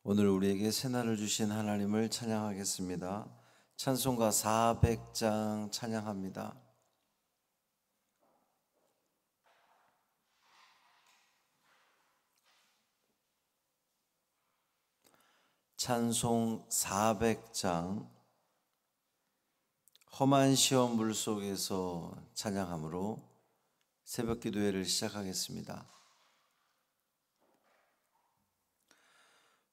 오늘 우리에게 새날을 주신 하나님을 찬양하겠습니다. 찬송가 400장 찬양합니다. 찬송 400장 험한 시험 물속에서 찬양함으로 새벽 기도회를 시작하겠습니다.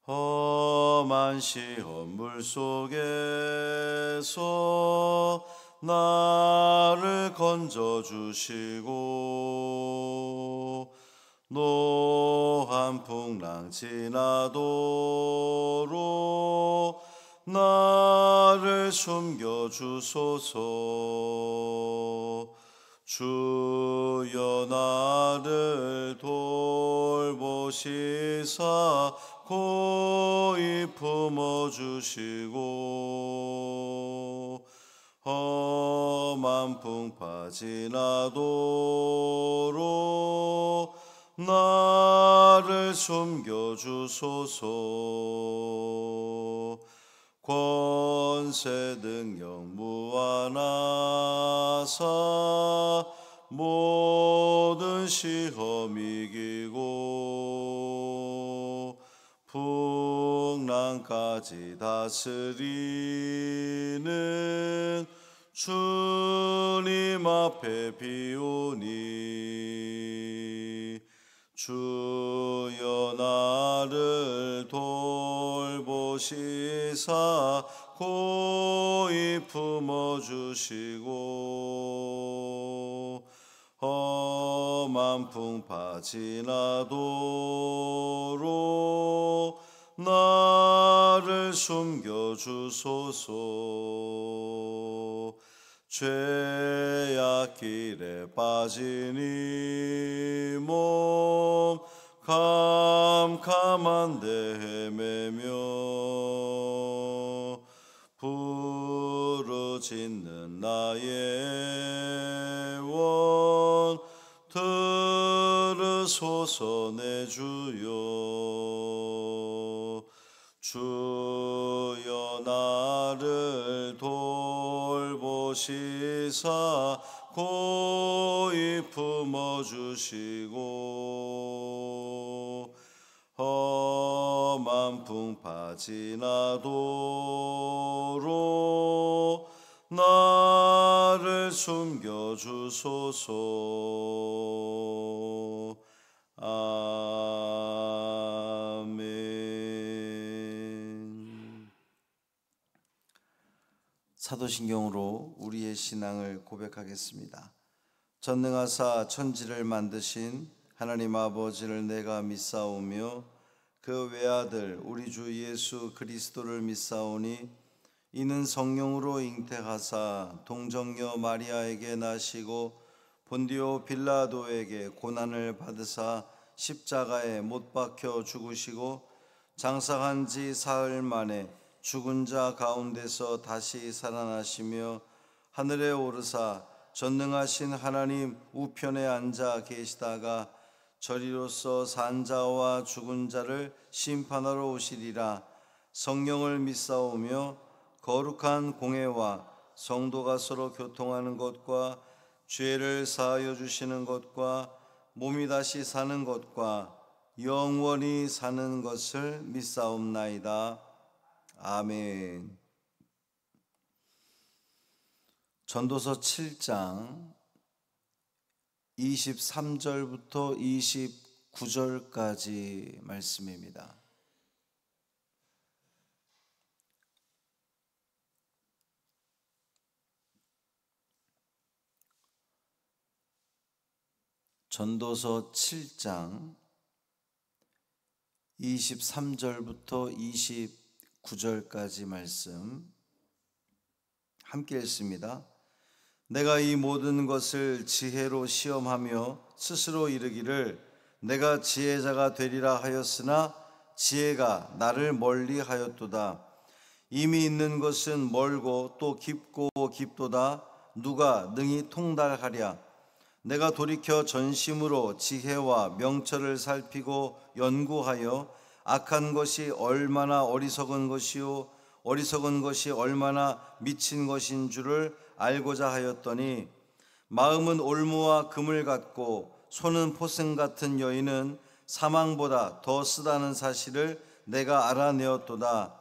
험한 시험 물속에서 나를 건져주시고 노한 풍랑 지나도록 나를 숨겨주소서. 주여 나를 돌보시사 고이 품어주시고 험한 풍파 지나도록 나를 숨겨주소서. 권세 능력 무한하사 모든 시험 이기고 풍랑까지 다스리는 주님 앞에 비오니 주여 나를 돌보시사 고이 품어주시고 험한 풍파 지나도록 나를 숨겨주소서. 죄악길에 빠진 이 몸 캄캄한데 헤매며 부르짖는 나의 원 들으소서. 내 주여 주여 나를 돌보시사 고이 품어주시고 험한 풍파 지나도록 나를 숨겨주소서. 아멘. 사도신경으로 우리의 신앙을 고백하겠습니다. 전능하사 천지를 만드신 하나님 아버지를 내가 믿사오며 그 외아들 우리 주 예수 그리스도를 믿사오니 이는 성령으로 잉태하사 동정녀 마리아에게 나시고 본디오 빌라도에게 고난을 받으사 십자가에 못 박혀 죽으시고 장사한 지 사흘 만에 죽은 자 가운데서 다시 살아나시며 하늘에 오르사 전능하신 하나님 우편에 앉아 계시다가 저리로서 산 자와 죽은 자를 심판하러 오시리라. 성령을 믿사오며 거룩한 공회와 성도가 서로 교통하는 것과 죄를 사하여 주시는 것과 몸이 다시 사는 것과 영원히 사는 것을 믿사옵나이다. 아멘. 전도서 7장 23절부터 29절까지 말씀입니다. 전도서 7장 23절부터 29절까지 말씀 함께 읽습니다. 내가 이 모든 것을 지혜로 시험하며 스스로 이르기를 내가 지혜자가 되리라 하였으나 지혜가 나를 멀리 하였도다. 이미 있는 것은 멀고 또 깊고 깊도다. 누가 능히 통달하랴. 내가 돌이켜 전심으로 지혜와 명철을 살피고 연구하여 악한 것이 얼마나 어리석은 것이요 어리석은 것이 얼마나 미친 것인 줄을 알고자 하였더니 마음은 올무와 금을 같고 손은 포승 같은 여인은 사망보다 더 쓰다는 사실을 내가 알아내었도다.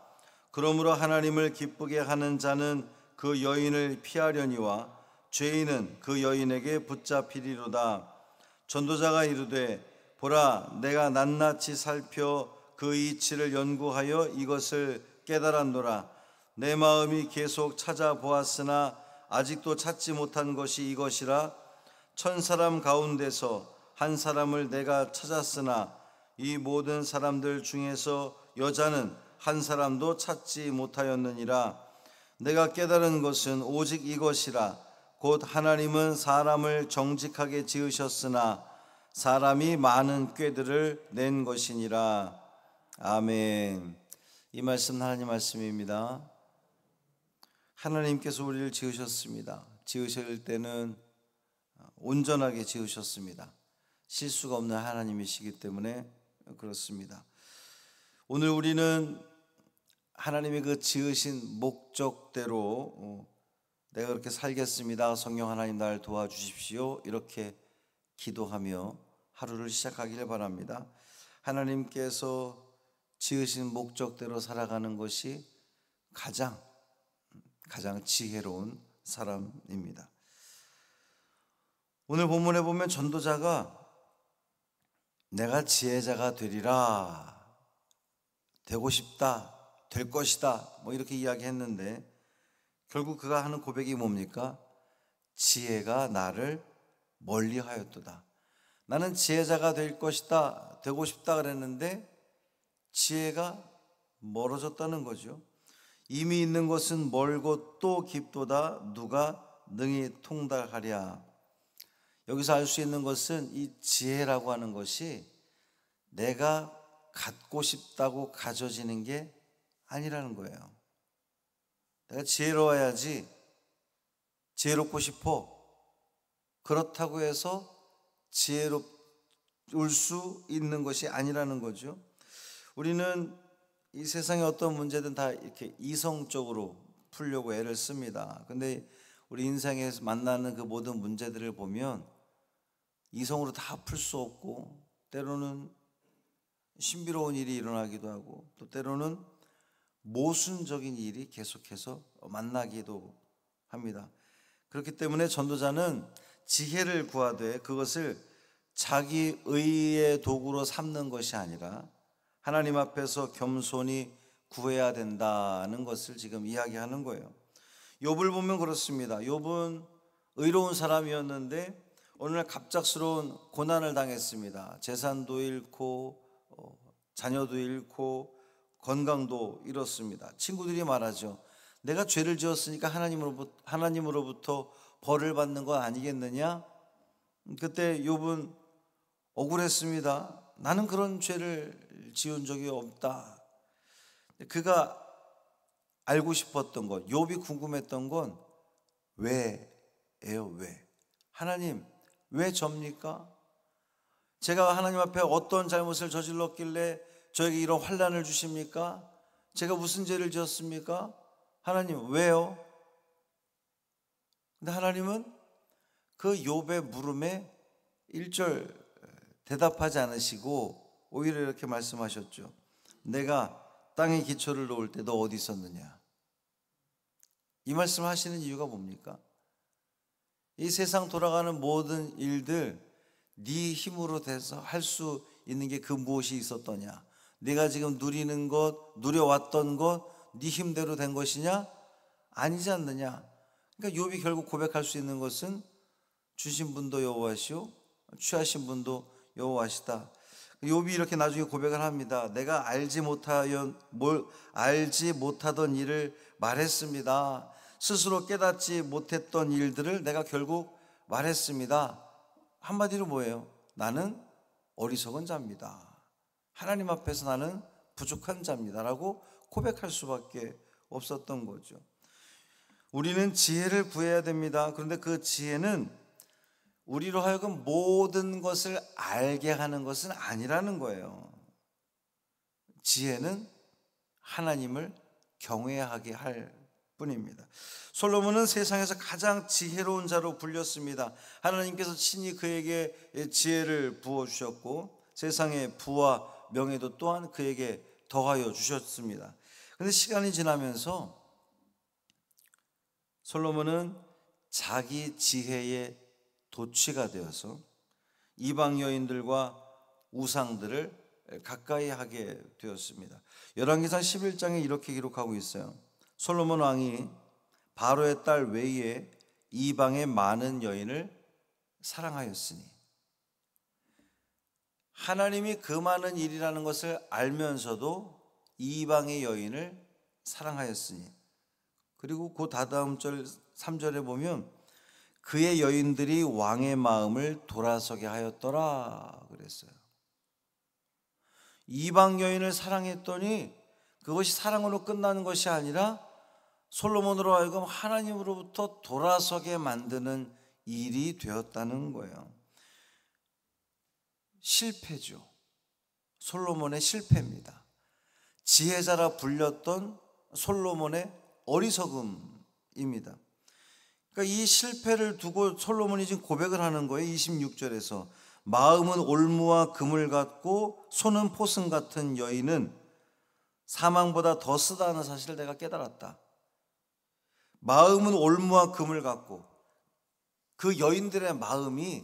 그러므로 하나님을 기쁘게 하는 자는 그 여인을 피하려니와 죄인은 그 여인에게 붙잡히리로다. 전도자가 이르되 보라, 내가 낱낱이 살펴 그 이치를 연구하여 이것을 깨달았노라. 내 마음이 계속 찾아보았으나 아직도 찾지 못한 것이 이것이라. 1000사람 가운데서 한 사람을 내가 찾았으나 이 모든 사람들 중에서 여자는 한 사람도 찾지 못하였느니라. 내가 깨달은 것은 오직 이것이라. 곧 하나님은 사람을 정직하게 지으셨으나 사람이 많은 꾀들을 낸 것이니라. 아멘. 이 말씀 하나님 말씀입니다. 하나님께서 우리를 지으셨습니다. 지으실 때는 온전하게 지으셨습니다. 실수가 없는 하나님이시기 때문에 그렇습니다. 오늘 우리는 하나님의 그 지으신 목적대로 내가 그렇게 살겠습니다. 성령 하나님 날 도와주십시오. 이렇게 기도하며 하루를 시작하기를 바랍니다. 하나님께서 지으신 목적대로 살아가는 것이 가장 지혜로운 사람입니다. 오늘 본문에 보면 전도자가 내가 지혜자가 되리라, 되고 싶다, 될 것이다, 뭐 이렇게 이야기했는데 결국 그가 하는 고백이 뭡니까? 지혜가 나를 멀리하였도다. 나는 지혜자가 될 것이다, 되고 싶다 그랬는데 지혜가 멀어졌다는 거죠. 이미 있는 것은 멀고 또 깊도다. 누가 능히 통달하랴. 여기서 알 수 있는 것은 이 지혜라고 하는 것이 내가 갖고 싶다고 가져지는 게 아니라는 거예요. 내가 지혜로워야지, 지혜롭고 싶어, 그렇다고 해서 지혜로울 수 있는 것이 아니라는 거죠. 우리는 이 세상의 어떤 문제든 다 이렇게 이성적으로 풀려고 애를 씁니다. 근데 우리 인생에서 만나는 그 모든 문제들을 보면 이성으로 다 풀 수 없고, 때로는 신비로운 일이 일어나기도 하고, 또 때로는 모순적인 일이 계속해서 만나기도 합니다. 그렇기 때문에 전도자는 지혜를 구하되 그것을 자기 의의 도구로 삼는 것이 아니라 하나님 앞에서 겸손히 구해야 된다는 것을 지금 이야기하는 거예요. 욥을 보면 그렇습니다. 욥은 의로운 사람이었는데 어느 날 갑작스러운 고난을 당했습니다. 재산도 잃고 자녀도 잃고 건강도 잃었습니다. 친구들이 말하죠. 내가 죄를 지었으니까 하나님으로부터 벌을 받는 건 아니겠느냐? 그때 욥은 억울했습니다. 나는 그런 죄를 지은 적이 없다. 그가 알고 싶었던 것, 욥이 궁금했던 건 왜예요? 왜? 하나님, 왜 접니까? 제가 하나님 앞에 어떤 잘못을 저질렀길래 저에게 이런 환난을 주십니까? 제가 무슨 죄를 지었습니까? 하나님, 왜요? 근데 하나님은 그 욥의 물음에 1절 대답하지 않으시고 오히려 이렇게 말씀하셨죠. 내가 땅에 기초를 놓을 때 너 어디 있었느냐? 이 말씀 하시는 이유가 뭡니까? 이 세상 돌아가는 모든 일들 네 힘으로 돼서 할 수 있는 게 그 무엇이 있었더냐? 네가 지금 누리는 것, 누려왔던 것, 네 힘대로 된 것이냐? 아니지 않느냐? 그러니까 욥이 결국 고백할 수 있는 것은 주신 분도 여호와시오, 취하신 분도 여호와시다. 욥이 이렇게 나중에 고백을 합니다. 내가 알지 못하던 일을 말했습니다. 스스로 깨닫지 못했던 일들을 내가 결국 말했습니다. 한마디로 뭐예요? 나는 어리석은 자입니다. 하나님 앞에서 나는 부족한 자입니다 라고 고백할 수밖에 없었던 거죠. 우리는 지혜를 구해야 됩니다. 그런데 그 지혜는 우리로 하여금 모든 것을 알게 하는 것은 아니라는 거예요. 지혜는 하나님을 경외하게 할 뿐입니다. 솔로몬은 세상에서 가장 지혜로운 자로 불렸습니다. 하나님께서 친히 그에게 지혜를 부어주셨고 세상의 부와 명예도 또한 그에게 더하여 주셨습니다. 그런데 시간이 지나면서 솔로몬은 자기 지혜의 도취가 되어서 이방 여인들과 우상들을 가까이 하게 되었습니다. 열왕기상 11장에 이렇게 기록하고 있어요. 솔로몬 왕이 바로의 딸 외에 이방의 많은 여인을 사랑하였으니, 하나님이 그 많은 일이라는 것을 알면서도 이방의 여인을 사랑하였으니, 그리고 그 다다음 절 3절에 보면 그의 여인들이 왕의 마음을 돌아서게 하였더라 그랬어요. 이방 여인을 사랑했더니 그것이 사랑으로 끝나는 것이 아니라 솔로몬으로 하여금 하나님으로부터 돌아서게 만드는 일이 되었다는 거예요. 실패죠. 솔로몬의 실패입니다. 지혜자라 불렸던 솔로몬의 어리석음입니다. 그러니까 이 실패를 두고 솔로몬이 지금 고백을 하는 거예요. 26절에서 마음은 올무와 금을 같고 손은 포승 같은 여인은 사망보다 더 쓰다는 사실을 내가 깨달았다. 마음은 올무와 금을 같고, 그 여인들의 마음이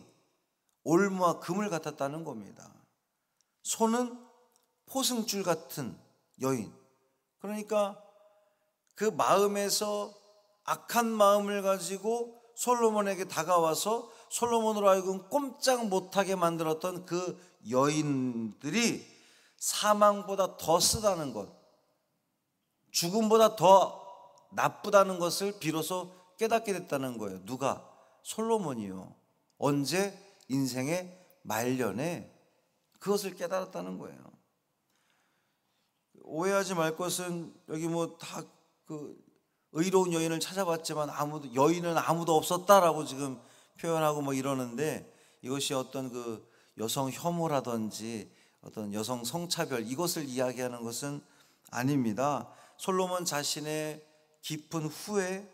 올무와 금을 같았다는 겁니다. 손은 포승줄 같은 여인, 그러니까 그 마음에서 악한 마음을 가지고 솔로몬에게 다가와서 솔로몬으로 하여금 꼼짝 못하게 만들었던 그 여인들이 사망보다 더 쓰다는 것, 죽음보다 더 나쁘다는 것을 비로소 깨닫게 됐다는 거예요. 누가? 솔로몬이요. 언제? 인생의 말년에 그것을 깨달았다는 거예요. 오해하지 말 것은, 여기 뭐 다 그 의로운 여인을 찾아봤지만 여인은 아무도 없었다라고 지금 표현하고 뭐 이러는데, 이것이 어떤 그 여성 혐오라든지 어떤 여성 성차별, 이것을 이야기하는 것은 아닙니다. 솔로몬 자신의 깊은 후회,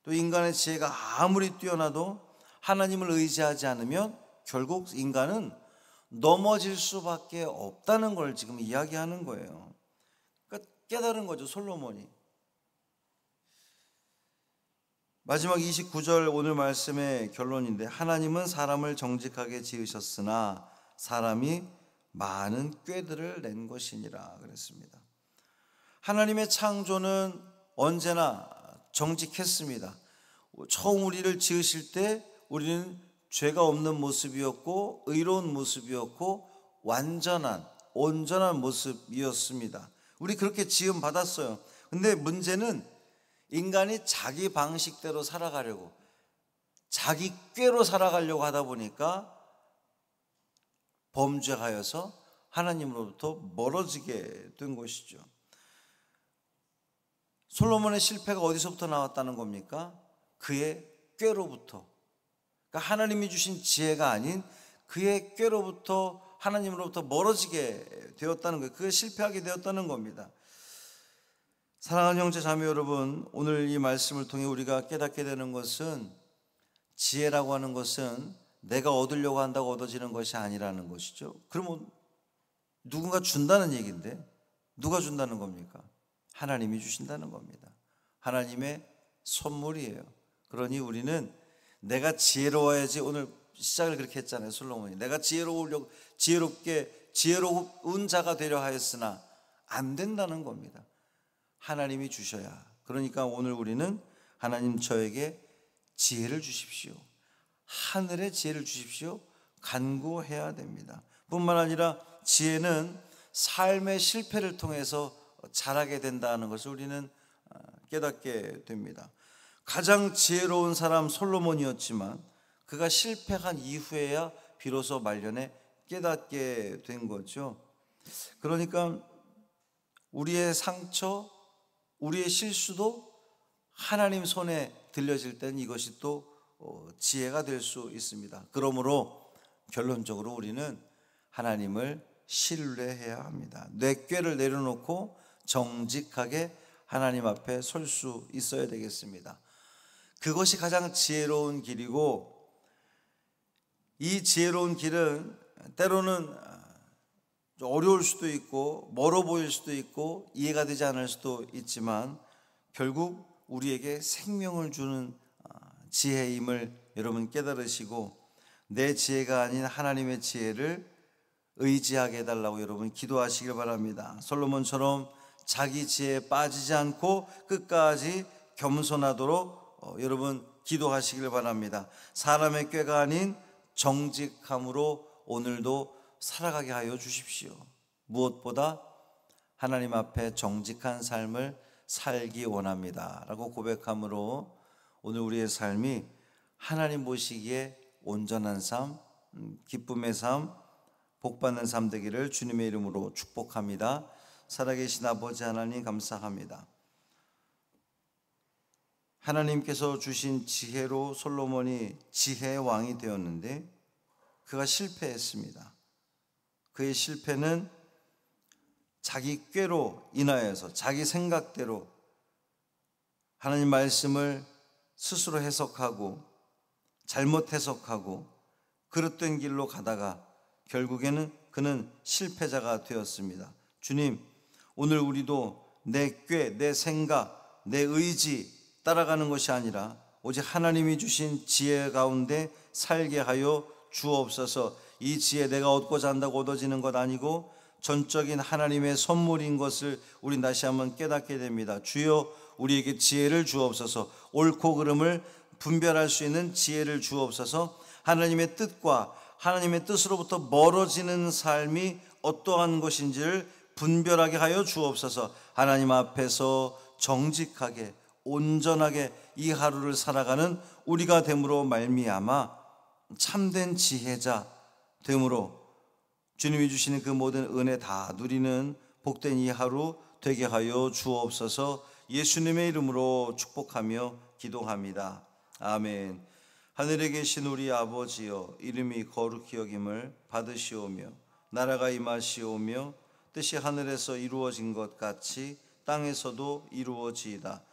또 인간의 지혜가 아무리 뛰어나도 하나님을 의지하지 않으면 결국 인간은 넘어질 수밖에 없다는 걸 지금 이야기하는 거예요. 그러니까 깨달은 거죠, 솔로몬이. 마지막 29절 오늘 말씀의 결론인데, 하나님은 사람을 정직하게 지으셨으나 사람이 많은 꾀들을 낸 것이니라 그랬습니다. 하나님의 창조는 언제나 정직했습니다. 처음 우리를 지으실 때 우리는 죄가 없는 모습이었고 의로운 모습이었고 온전한 모습이었습니다. 우리 그렇게 지음 받았어요. 근데 문제는 인간이 자기 방식대로 살아가려고, 자기 꾀로 살아가려고 하다 보니까 범죄하여서 하나님으로부터 멀어지게 된 것이죠. 솔로몬의 실패가 어디서부터 나왔다는 겁니까? 그의 꾀로부터. 그러니까 하나님이 주신 지혜가 아닌 그의 꾀로부터, 하나님으로부터 멀어지게 되었다는 거예요. 그게 실패하게 되었다는 겁니다. 사랑하는 형제 자매 여러분, 오늘 이 말씀을 통해 우리가 깨닫게 되는 것은, 지혜라고 하는 것은 내가 얻으려고 한다고 얻어지는 것이 아니라는 것이죠. 그러면 누군가 준다는 얘기인데, 누가 준다는 겁니까? 하나님이 주신다는 겁니다. 하나님의 선물이에요. 그러니 우리는 내가 지혜로워야지, 오늘 시작을 그렇게 했잖아요, 솔로몬이. 내가 지혜로운 자가 되려 하였으나 안 된다는 겁니다. 하나님이 주셔야. 그러니까 오늘 우리는 하나님, 저에게 지혜를 주십시오, 하늘의 지혜를 주십시오, 간구해야 됩니다. 뿐만 아니라 지혜는 삶의 실패를 통해서 자라게 된다는 것을 우리는 깨닫게 됩니다. 가장 지혜로운 사람 솔로몬이었지만 그가 실패한 이후에야 비로소 말년에 깨닫게 된 거죠. 그러니까 우리의 상처, 우리의 실수도 하나님 손에 들려질 때는 이것이 또 지혜가 될 수 있습니다. 그러므로 결론적으로 우리는 하나님을 신뢰해야 합니다. 뇌꾀를 내려놓고 정직하게 하나님 앞에 설 수 있어야 되겠습니다. 그것이 가장 지혜로운 길이고, 이 지혜로운 길은 때로는 좀 어려울 수도 있고 멀어 보일 수도 있고 이해가 되지 않을 수도 있지만 결국 우리에게 생명을 주는 지혜임을 여러분 깨달으시고, 내 지혜가 아닌 하나님의 지혜를 의지하게 해달라고 여러분 기도하시길 바랍니다. 솔로몬처럼 자기 지혜에 빠지지 않고 끝까지 겸손하도록 여러분 기도하시길 바랍니다. 사람의 꾀가 아닌 정직함으로 오늘도 살아가게 하여 주십시오. 무엇보다 하나님 앞에 정직한 삶을 살기 원합니다 라고 고백함으로 오늘 우리의 삶이 하나님 보시기에 온전한 삶, 기쁨의 삶, 복받는 삶 되기를 주님의 이름으로 축복합니다. 살아계신 아버지 하나님 감사합니다. 하나님께서 주신 지혜로 솔로몬이 지혜의 왕이 되었는데 그가 실패했습니다. 그의 실패는 자기 꾀로 인하여서 자기 생각대로 하나님 말씀을 스스로 해석하고 잘못 해석하고 그릇된 길로 가다가 결국에는 그는 실패자가 되었습니다. 주님, 오늘 우리도 내 꾀, 내 생각, 내 의지 따라가는 것이 아니라 오직 하나님이 주신 지혜 가운데 살게 하여 주옵소서. 이 지혜 내가 얻고자 한다고 얻어지는 것 아니고 전적인 하나님의 선물인 것을 우린 다시 한번 깨닫게 됩니다. 주여, 우리에게 지혜를 주옵소서. 옳고 그름을 분별할 수 있는 지혜를 주옵소서. 하나님의 뜻과 하나님의 뜻으로부터 멀어지는 삶이 어떠한 것인지를 분별하게 하여 주옵소서. 하나님 앞에서 정직하게 온전하게 이 하루를 살아가는 우리가 됨으로 말미암아 참된 지혜자 됨으로 주님이 주시는 그 모든 은혜 다 누리는 복된 이 하루 되게 하여 주옵소서. 예수님의 이름으로 축복하며 기도합니다. 아멘. 하늘에 계신 우리 아버지여, 이름이 거룩히 여김을 받으시오며 나라가 임하시오며 뜻이 하늘에서 이루어진 것 같이 땅에서도 이루어지이다.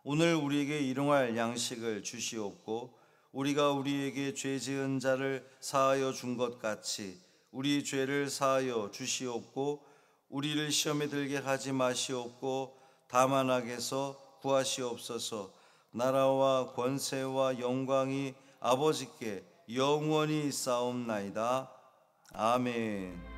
오늘 우리에게 일용할 양식을 주시옵고 우리가 우리에게 죄 지은 자를 사하여 준 것 같이 우리 죄를 사하여 주시옵고 우리를 시험에 들게 하지 마시옵고 다만 악에서 구하시옵소서. 나라와 권세와 영광이 아버지께 영원히 있사옵나이다. 아멘.